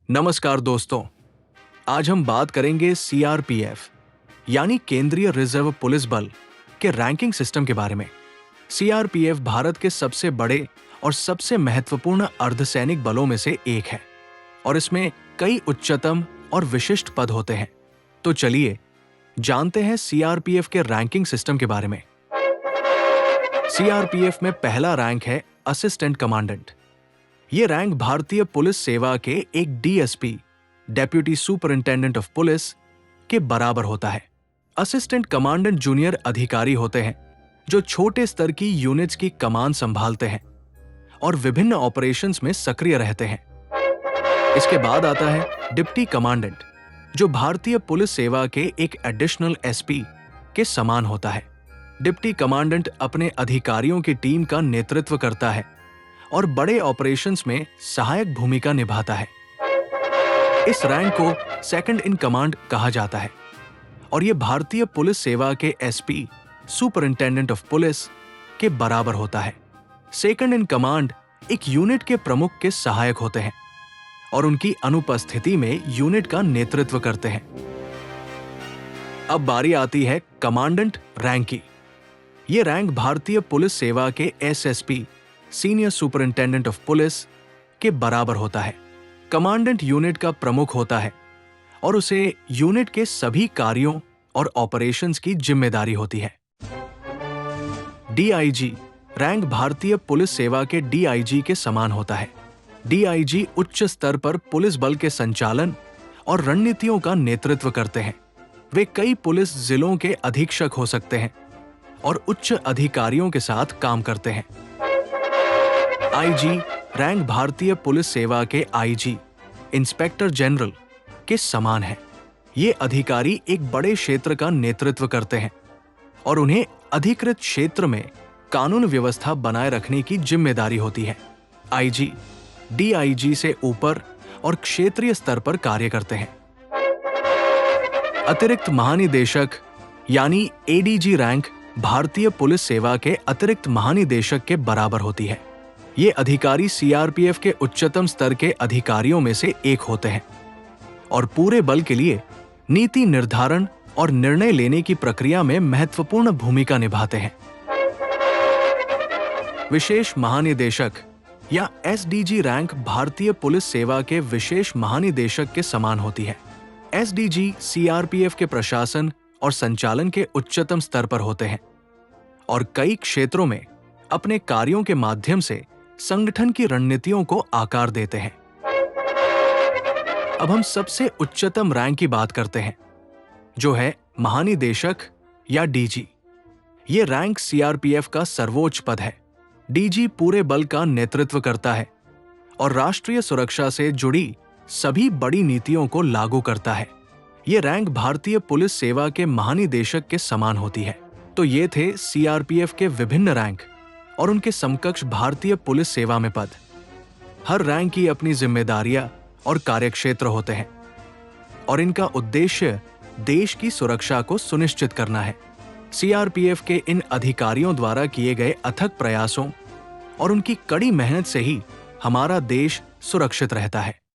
नमस्कार दोस्तों, आज हम बात करेंगे सीआरपीएफ यानी केंद्रीय रिजर्व पुलिस बल के रैंकिंग सिस्टम के बारे में। सीआरपीएफ भारत के सबसे बड़े और सबसे महत्वपूर्ण अर्धसैनिक बलों में से एक है और इसमें कई उच्चतम और विशिष्ट पद होते हैं। तो चलिए जानते हैं सीआरपीएफ के रैंकिंग सिस्टम के बारे में। सीआरपीएफ में पहला रैंक है असिस्टेंट कमांडेंट। ये रैंक भारतीय पुलिस सेवा के एक DSP, deputy superintendent of police के बराबर होता है। असिस्टेंट कमांडेंट जूनियर अधिकारी होते हैं जो छोटे स्तर की यूनिट्स की कमान संभालते हैं और विभिन्न ऑपरेशंस में सक्रिय रहते हैं। इसके बाद आता है डिप्टी कमांडेंट, जो भारतीय पुलिस सेवा के एक एडिशनल एसपी के समान होता है। डिप्टी कमांडेंट अपने अधिकारियों की टीम का नेतृत्व करता है और बड़े ऑपरेशंस में सहायक भूमिका निभाता है। इस रैंक को सेकंड इन कमांड कहा जाता है और यह भारतीय पुलिस सेवा के एसपी, सुपरिंटेंडेंट ऑफ पुलिस के बराबर होता है। सेकंड इन कमांड एक यूनिट के प्रमुख के सहायक होते हैं और उनकी अनुपस्थिति में यूनिट का नेतृत्व करते हैं। अब बारी आती है कमांडेंट रैंक की। यह रैंक भारतीय पुलिस सेवा के SSP, senior superintendent of police के बराबर होता है। कमांडेंट यूनिट का प्रमुख होता है और उसे यूनिट के सभी कार्यों और ऑपरेशंस की जिम्मेदारी होती है। डीआईजी रैंक भारतीय पुलिस सेवा के डीआईजी के समान होता है। डीआईजी उच्च स्तर पर पुलिस बल के संचालन और रणनीतियों का नेतृत्व करते हैं। वे कई पुलिस जिलों के अधीक्षक हो सकते हैं और उच्च अधिकारियों के साथ काम करते हैं। आईजी रैंक भारतीय पुलिस सेवा के आईजी, इंस्पेक्टर जनरल के समान है। ये अधिकारी एक बड़े क्षेत्र का नेतृत्व करते हैं और उन्हें अधिकृत क्षेत्र में कानून व्यवस्था बनाए रखने की जिम्मेदारी होती है। आईजी डीआईजी से ऊपर और क्षेत्रीय स्तर पर कार्य करते हैं। अतिरिक्त महानिदेशक यानी एडीजी रैंक भारतीय पुलिस सेवा के अतिरिक्त महानिदेशक के बराबर होती है। ये अधिकारी सीआरपीएफ के उच्चतम स्तर के अधिकारियों में से एक होते हैं और पूरे बल के लिए नीति निर्धारण और निर्णय लेने की प्रक्रिया में महत्वपूर्ण भूमिका निभाते हैं। विशेष महानिदेशक या एसडीजी रैंक भारतीय पुलिस सेवा के विशेष महानिदेशक के समान होती है। एसडीजी सीआरपीएफ के प्रशासन और संचालन के उच्चतम स्तर पर होते हैं और कई क्षेत्रों में अपने कार्यों के माध्यम से संगठन की रणनीतियों को आकार देते हैं। अब हम सबसे उच्चतम रैंक की बात करते हैं, जो है महानिदेशक या डीजी। यह रैंक सीआरपीएफ का सर्वोच्च पद है। डीजी पूरे बल का नेतृत्व करता है और राष्ट्रीय सुरक्षा से जुड़ी सभी बड़ी नीतियों को लागू करता है। यह रैंक भारतीय पुलिस सेवा के महानिदेशक के समान होती है। तो ये थे सीआरपीएफ के विभिन्न रैंक और उनके समकक्ष भारतीय पुलिस सेवा में पद। हर रैंक की अपनी जिम्मेदारियां और कार्यक्षेत्र होते हैं और इनका उद्देश्य देश की सुरक्षा को सुनिश्चित करना है। सीआरपीएफ के इन अधिकारियों द्वारा किए गए अथक प्रयासों और उनकी कड़ी मेहनत से ही हमारा देश सुरक्षित रहता है।